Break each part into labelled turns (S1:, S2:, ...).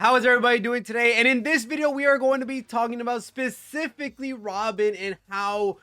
S1: How is everybody doing today? And in this video, we are going to be talking about specifically Robin and how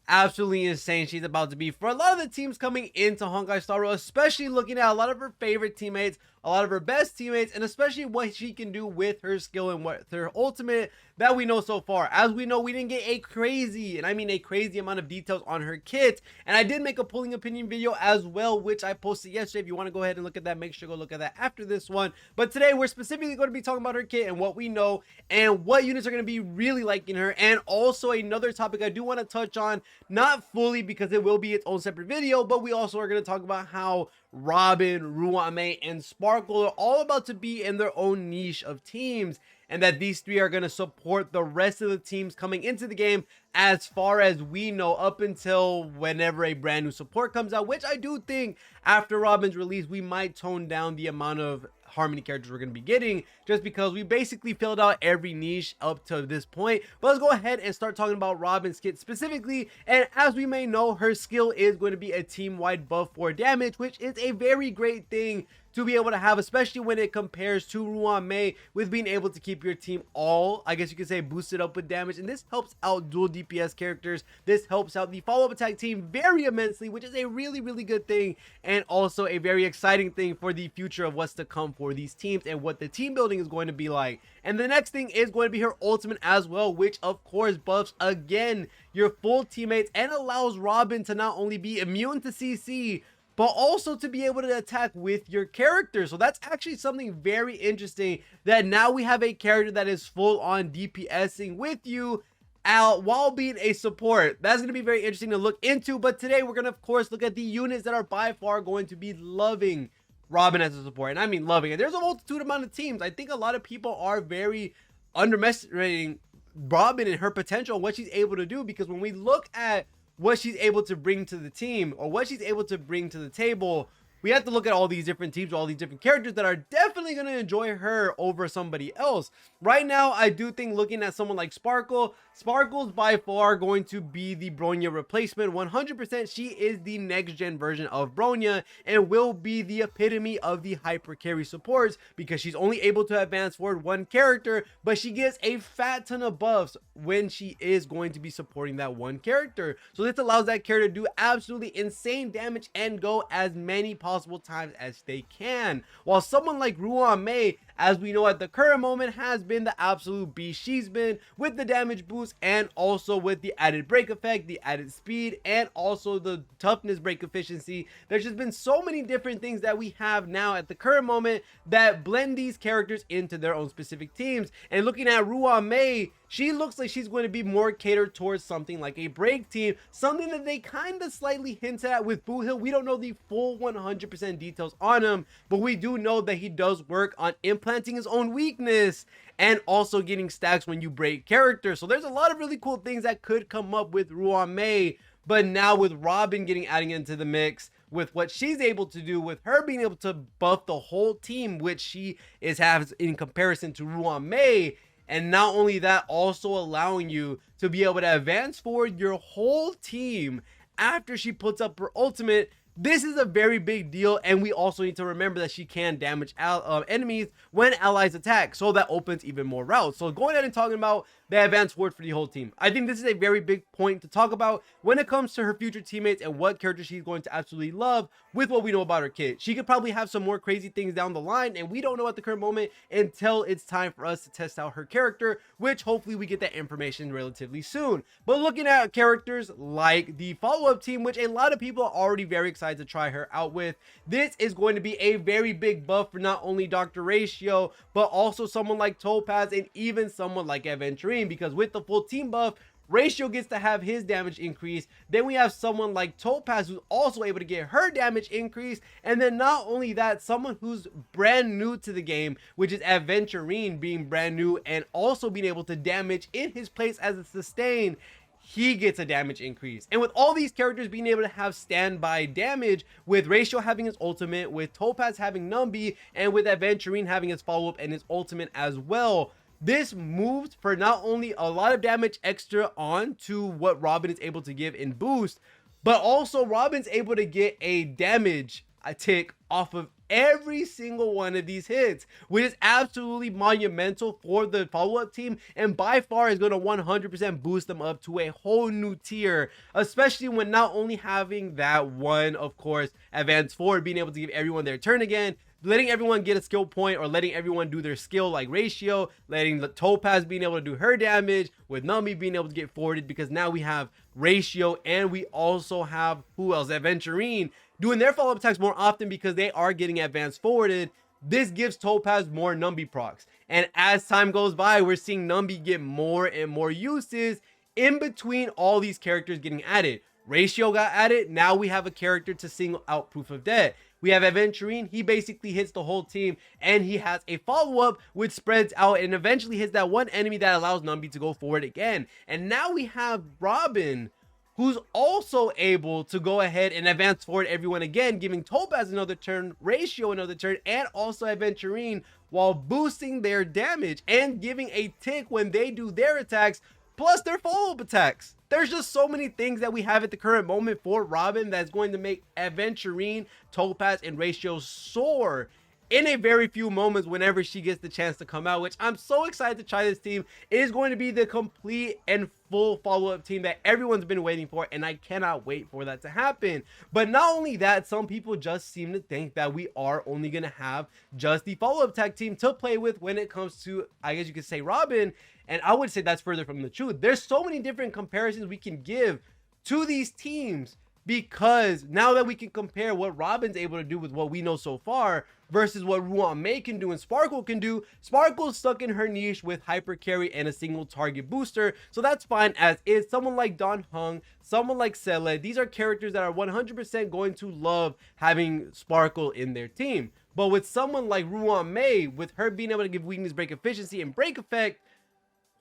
S1: absolutely insane she's about to be for a lot of the teams coming into Honkai Star Rail, especially looking at a lot of her favorite teammates, a lot of her best teammates, and especially what she can do with her skill and what her ultimate that we know so far. As we know, we didn't get a crazy, and I mean a crazy amount of details on her kit, and I did make a polling opinion video as well, which I posted yesterday. If you want to go ahead and look at that, make sure to go look at that after this one. But today we're specifically going to be talking about her kit and what we know and what units are going to be really liking her, and also another topic I do want to touch on, not fully because it will be its own separate video, but we also are going to talk about how Robin, Ruan Mei, and Sparkle are all about to be in their own niche of teams, and that these three are going to support the rest of the teams coming into the game as far as we know, up until whenever a brand new support comes out, which I do think after Robin's release we might tone down the amount of Harmony characters we're going to be getting, just because we basically filled out every niche up to this point. But let's go ahead and start talking about Robin's kit specifically. And as we may know, her skill is going to be a team-wide buff for damage, which is a very great thing to be able to have, especially when it compares to Ruan Mei with being able to keep your team all, I guess you could say, boosted up with damage. And this helps out dual DPS characters. This helps out the follow-up attack team very immensely, which is a really good thing, and also a very exciting thing for the future of what's to come for these teams and what the team building is going to be like. And the next thing is going to be her ultimate as well, which of course buffs again your full teammates and allows Robin to not only be immune to CC, but also to be able to attack with your character. So that's actually something very interesting, that now we have a character that is full on DPSing with you out while being a support. That's going to be very interesting to look into. But today we're going to of course look at the units that are by far going to be loving Robin as a support, and I mean loving it. There's a multitude amount of teams. I think a lot of people are very underestimating Robin and her potential and what she's able to do, because when we look at what she's able to bring to the team or what she's able to bring to the table, we have to look at all these different teams, all these different characters that are definitely going to enjoy her over somebody else. Right now, I do think looking at someone like Sparkle, Sparkle's by far going to be the Bronya replacement. 100%, she is the next gen version of Bronya and will be the epitome of the hyper carry supports, because she's only able to advance forward one character, but she gets a fat ton of buffs when she is going to be supporting that one character. So this allows that character to do absolutely insane damage and go as many possible times as they can, while someone like Ruan Mei, as we know at the current moment, has been the absolute beast she's been, with the damage boost and also with the added break effect, the added speed, and also the toughness break efficiency. There's just been so many different things that we have now at the current moment that blend these characters into their own specific teams. And looking at Ruan Mei, she looks like she's going to be more catered towards something like a break team, something that they kind of slightly hinted at with Boo Hill. We don't know the full 100% details on him, but we do know that he does work on implanting his own weakness and also getting stacks when you break characters. So there's a lot of really cool things that could come up with Ruan Mei, but now with Robin adding into the mix, with what she's able to do, with her being able to buff the whole team, which she has in comparison to Ruan Mei. And not only that, also allowing you to be able to advance forward your whole team after she puts up her ultimate. This is a very big deal, and we also need to remember that she can damage enemies when allies attack, so that opens even more routes. So going ahead and talking about the advanced forward for the whole team, I think this is a very big point to talk about when it comes to her future teammates and what character she's going to absolutely love with what we know about her kit. She could probably have some more crazy things down the line, and we don't know at the current moment until it's time for us to test out her character, which hopefully we get that information relatively soon. But looking at characters like the follow-up team, which a lot of people are already very excited to try her out with, this is going to be a very big buff for not only Dr. Ratio, but also someone like Topaz and even someone like Aventurine, because with the full team buff, Ratio gets to have his damage increase. Then we have someone like Topaz who's also able to get her damage increase. And then not only that, someone who's brand new to the game, which is Aventurine, being brand new and also being able to damage in his place as a sustain, he gets a damage increase. And with all these characters being able to have standby damage, with Ratio having his ultimate, with Topaz having Numbi, and with Aventurine having his follow-up and his ultimate as well, this moves for not only a lot of damage extra on to what Robin is able to give in boost, but also Robin's able to get a damage tick off of every single one of these hits, which is absolutely monumental for the follow-up team, and by far is going to 100% boost them up to a whole new tier, especially when not only having that one, of course, advance forward, being able to give everyone their turn again, letting everyone get a skill point, or letting everyone do their skill like Ratio, letting the Topaz being able to do her damage, with Nami being able to get forwarded, because now we have Ratio, and we also have, who else, Aventurine, doing their follow-up attacks more often because they are getting advanced forwarded. This gives Topaz more Numbi procs, and as time goes by, we're seeing Numbi get more and more uses in between all these characters getting added. Ratio got added, now we have a character to single out Proof of Dead. We have Aventurine, he basically hits the whole team, and he has a follow-up which spreads out and eventually hits that one enemy that allows Numbi to go forward again. And now we have Robin, who's also able to go ahead and advance forward everyone again, giving Topaz another turn, Ratio another turn, and also Aventurine, while boosting their damage and giving a tick when they do their attacks, plus their follow-up attacks. There's just so many things that we have at the current moment for Robin that's going to make Aventurine, Topaz, and Ratio soar in a very few moments whenever she gets the chance to come out, which I'm so excited to try this team. It is going to be the complete and full follow-up team that everyone's been waiting for, and I cannot wait for that to happen. But not only that, some people just seem to think that we are only going to have just the follow-up tag team to play with when it comes to, I guess you could say, Robin. And I would say that's further from the truth. There's so many different comparisons we can give to these teams, because now that we can compare what Robin's able to do with what we know so far versus what Ruan Mei can do and Sparkle can do, Sparkle's stuck in her niche with hyper carry and a single target booster, so that's fine as is. Someone like Don Hung, someone like Sele, these are characters that are 100% going to love having Sparkle in their team. But with someone like Ruan Mei, with her being able to give weakness break efficiency and break effect,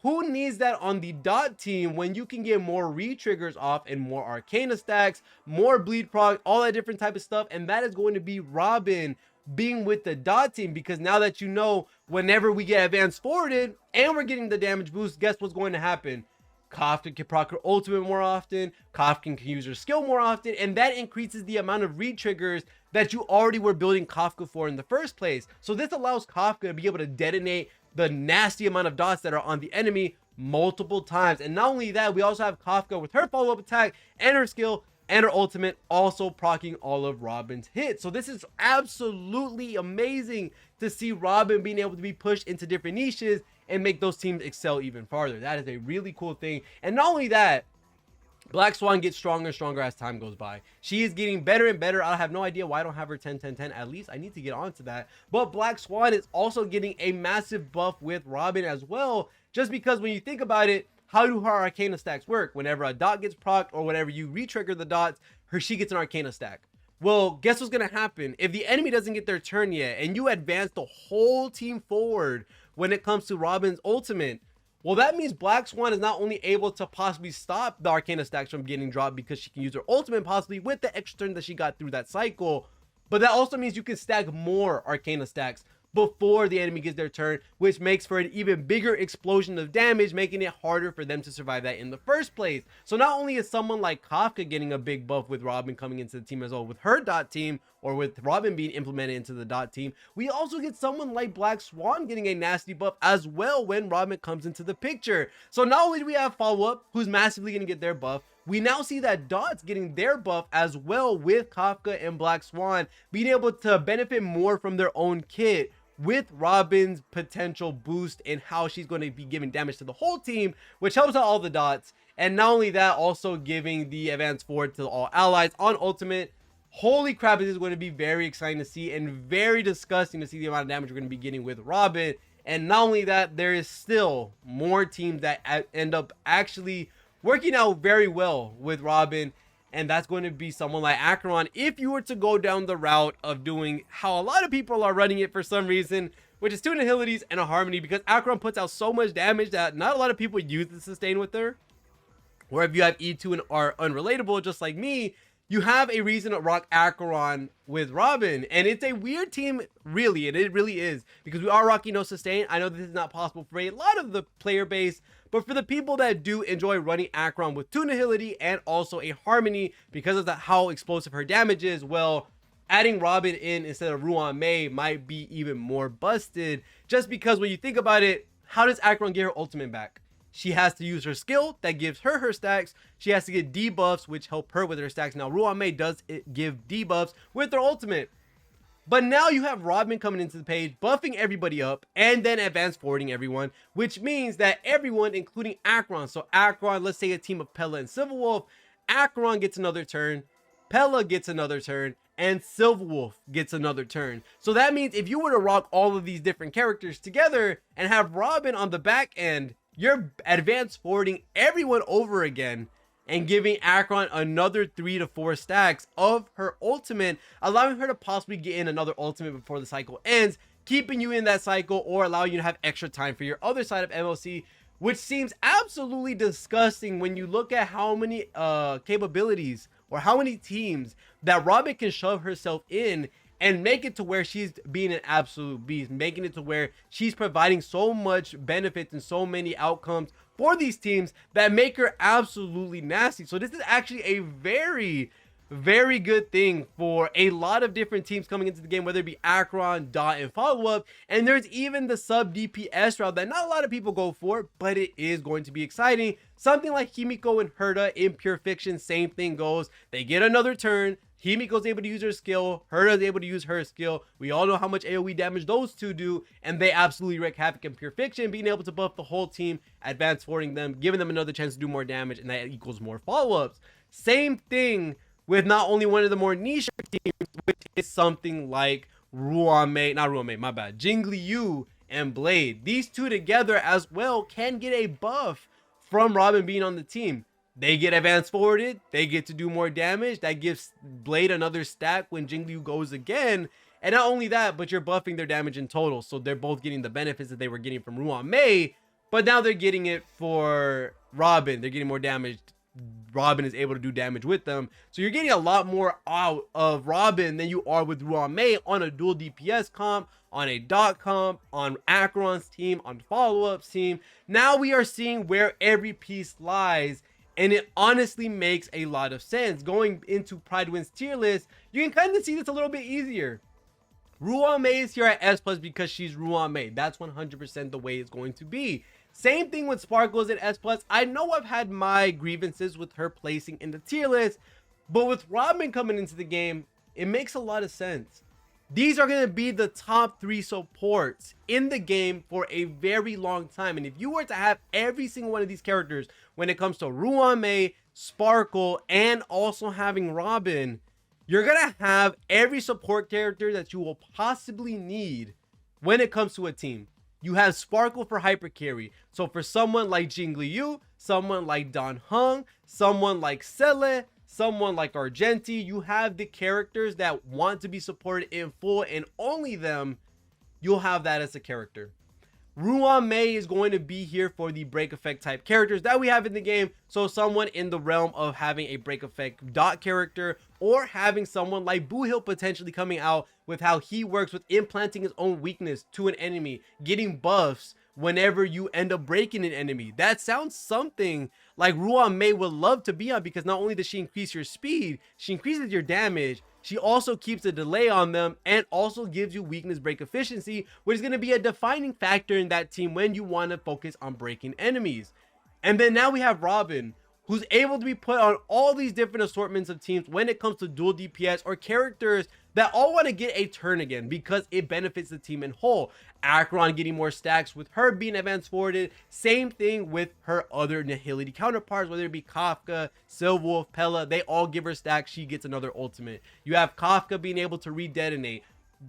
S1: who needs that on the dot team when you can get more re-triggers off and more Arcana stacks, more bleed proc, all that different type of stuff? And that is going to be Robin being with the dot team, because now that you know, whenever we get advanced forwarded and we're getting the damage boost, guess what's going to happen? Kafka can proc her ultimate more often, Kafka can use her skill more often, and that increases the amount of re-triggers that you already were building Kafka for in the first place. So this allows Kafka to be able to detonate the nasty amount of dots that are on the enemy multiple times. And not only that, we also have Kafka with her follow-up attack and her skill and her ultimate also proccing all of Robin's hits. So this is absolutely amazing to see Robin being able to be pushed into different niches and make those teams excel even farther. That is a really cool thing. And not only that, Black Swan gets stronger and stronger as time goes by. She is getting better and better. I have no idea why I don't have her 10-10-10. At least I need to get onto that. But Black Swan is also getting a massive buff with Robin as well. Just because when you think about it, how do her Arcana stacks work? Whenever a dot gets procced or whenever you re-trigger the dots, she gets an Arcana stack. Well, guess what's going to happen? If the enemy doesn't get their turn yet and you advance the whole team forward when it comes to Robin's ultimate, well, that means Black Swan is not only able to possibly stop the Arcana stacks from getting dropped because she can use her ultimate possibly with the extra turn that she got through that cycle, but that also means you can stack more Arcana stacks before the enemy gets their turn, which makes for an even bigger explosion of damage, making it harder for them to survive that in the first place. So not only is someone like Kafka getting a big buff with Robin coming into the team as well with her dot team, or with Robin being implemented into the dot team, we also get someone like Black Swan getting a nasty buff as well when Robin comes into the picture. So not only do we have follow-up, who's massively going to get their buff, we now see that Dot's getting their buff as well with Kafka and Black Swan being able to benefit more from their own kit, with Robin's potential boost and how she's going to be giving damage to the whole team, which helps out all the dots. And not only that, also giving the advance forward to all allies on ultimate. Holy crap, this is going to be very exciting to see and very disgusting to see the amount of damage we're going to be getting with Robin. And not only that, there is still more teams that end up actually working out very well with Robin, and that's going to be someone like Acheron. If you were to go down the route of doing how a lot of people are running it for some reason, which is 2 Nihilities and a Harmony, because Acheron puts out so much damage that not a lot of people use the sustain with her. Or if you have E2 and are unrelatable just like me, you have a reason to rock Acheron with Robin. And it's a weird team, really, and it really is, because we are rocking no sustain. I know this is not possible for a lot of the player base, but for the people that do enjoy running Acheron with 2 Nihility and also a Harmony because of how explosive her damage is, well, adding Robin in instead of Ruan Mei might be even more busted, just because when you think about it, how does Acheron get her ultimate back? She has to use her skill that gives her stacks. She has to get debuffs, which help her with her stacks. Now, Ruan Mei does give debuffs with her ultimate. But now you have Robin coming into the page, buffing everybody up, and then advance forwarding everyone, which means that everyone, including Acheron, so Acheron, let's say a team of Pella and Silverwolf, Acheron gets another turn, Pella gets another turn, and Silverwolf gets another turn. So that means if you were to rock all of these different characters together and have Robin on the back end, you're advance forwarding everyone over again and giving Acheron another 3 to 4 stacks of her ultimate, allowing her to possibly get in another ultimate before the cycle ends, keeping you in that cycle or allowing you to have extra time for your other side of MLC, which seems absolutely disgusting when you look at how many capabilities or how many teams that Robin can shove herself in and make it to where she's being an absolute beast, making it to where she's providing so much benefits and so many outcomes for these teams that make her absolutely nasty. So this is actually a very, very good thing for a lot of different teams coming into the game, whether it be Acheron, Dot, and follow-up. And there's even the sub DPS route that not a lot of people go for, but it is going to be exciting. Something like Himiko and Herta in Pure Fiction, same thing goes. They get another turn. Himiko's able to use her skill, Herta's able to use her skill. We all know how much AoE damage those two do, and they absolutely wreak havoc in Pure Fiction, being able to buff the whole team, advance forwarding them, giving them another chance to do more damage, and that equals more follow-ups. Same thing with not only one of the more niche teams, which is something like Jingliu and Blade. These two together as well can get a buff from Robin being on the team. They get advanced forwarded, they get to do more damage. That gives Blade another stack when Jingliu goes again. And not only that, but you're buffing their damage in total. So they're both getting the benefits that they were getting from Ruan Mei, but now they're getting it for Robin. They're getting more damage. Robin is able to do damage with them. So you're getting a lot more out of Robin than you are with Ruan Mei on a dual DPS comp, on a dot comp, on Acheron's team, on follow-ups team. Now we are seeing where every piece lies. And it honestly makes a lot of sense. Going into Pride Wins tier list, you can kind of see this a little bit easier. Ruan Mei is here at S+ because she's Ruan Mei. That's 100% the way it's going to be. Same thing with Sparkle is at S+. I know I've had my grievances with her placing in the tier list, but with Robin coming into the game, it makes a lot of sense. These are going to be the top 3 supports in the game for a very long time. And if you were to have every single one of these characters when it comes to Ruan Mei, Sparkle, and also having Robin, you're going to have every support character that you will possibly need when it comes to a team. You have Sparkle for hyper carry. So for someone like Jingliu, someone like Dan Heng, someone like Sele, someone like Argenti, you have the characters that want to be supported in full, and only them, you'll have that as a character. Ruan Mei is going to be here for the break effect type characters that we have in the game. So someone in the realm of having a break effect dot character, or having someone like Buhil potentially coming out with how he works with implanting his own weakness to an enemy, getting buffs whenever you end up breaking an enemy. That sounds something like Ruan Mei would love to be on, because not only does she increase your speed, she increases your damage, she also keeps a delay on them, and also gives you weakness break efficiency, which is going to be a defining factor in that team when you want to focus on breaking enemies. And then now we have Robin, who's able to be put on all these different assortments of teams when it comes to dual DPS or characters that all want to get a turn again because it benefits the team in whole. Acheron getting more stacks with her being advanced forwarded. Same thing with her other Nihility counterparts, whether it be Kafka, Silverwolf, Pella. They all give her stacks. She gets another ultimate. You have Kafka being able to redetonate.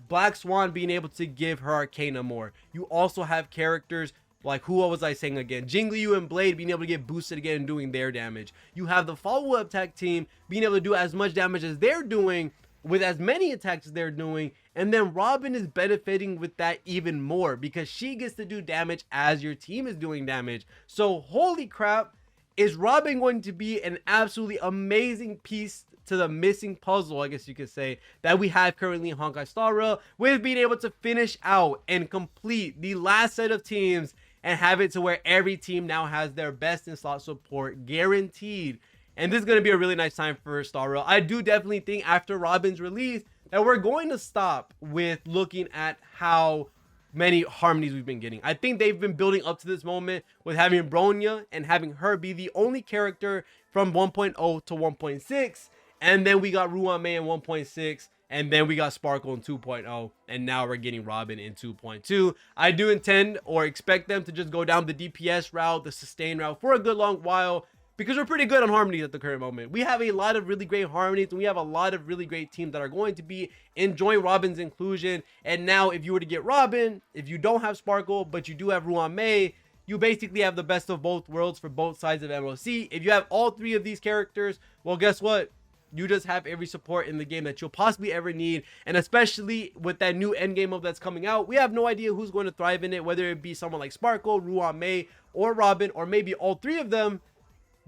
S1: Black Swan being able to give her Arcana more. You also have characters like, who was I saying again? Jingliu and Blade being able to get boosted again and doing their damage. You have the follow-up attack team being able to do as much damage as they're doing with as many attacks as they're doing. And then Robin is benefiting with that even more because she gets to do damage as your team is doing damage. So holy crap, is Robin going to be an absolutely amazing piece to the missing puzzle, I guess you could say, that we have currently in Honkai Star Rail, with being able to finish out and complete the last set of teams and have it to where every team now has their best in slot support guaranteed. And this is going to be a really nice time for Star Rail. I do definitely think after Robin's release, that we're going to stop with looking at how many harmonies we've been getting. I think they've been building up to this moment with having Bronya and having her be the only character from 1.0 to 1.6, and then we got Ruan Mei in 1.6, and then we got Sparkle in 2.0, and now we're getting Robin in 2.2. I do intend or expect them to just go down the DPS route, the sustain route for a good long while, because we're pretty good on harmonies at the current moment. We have a lot of really great harmonies, and we have a lot of really great teams that are going to be enjoying Robin's inclusion. And now if you were to get Robin, if you don't have Sparkle, but you do have Ruan Mei, you basically have the best of both worlds for both sides of MLC. If you have all three of these characters, well, guess what? You just have every support in the game that you'll possibly ever need. And especially with that new endgame mode that's coming out, we have no idea who's going to thrive in it, whether it be someone like Sparkle, Ruan Mei, or Robin, or maybe all three of them.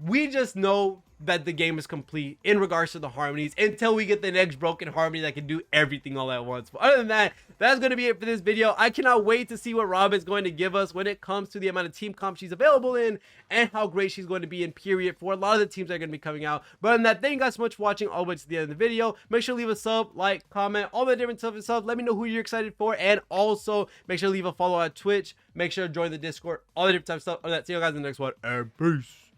S1: We just know that the game is complete in regards to the harmonies until we get the next broken harmony that can do everything all at once. But other than that, that's going to be it for this video. I cannot wait to see what Robin's going to give us when it comes to the amount of team comp she's available in and how great she's going to be in period for a lot of the teams that are going to be coming out. But other than that, thank you guys so much for watching all the way to the end of the video. Make sure to leave a sub, like, comment, all the different stuff and stuff. Let me know who you're excited for, and also make sure to leave a follow on Twitch. Make sure to join the Discord, all the different type of stuff. Other than that, see you guys in the next one, and peace.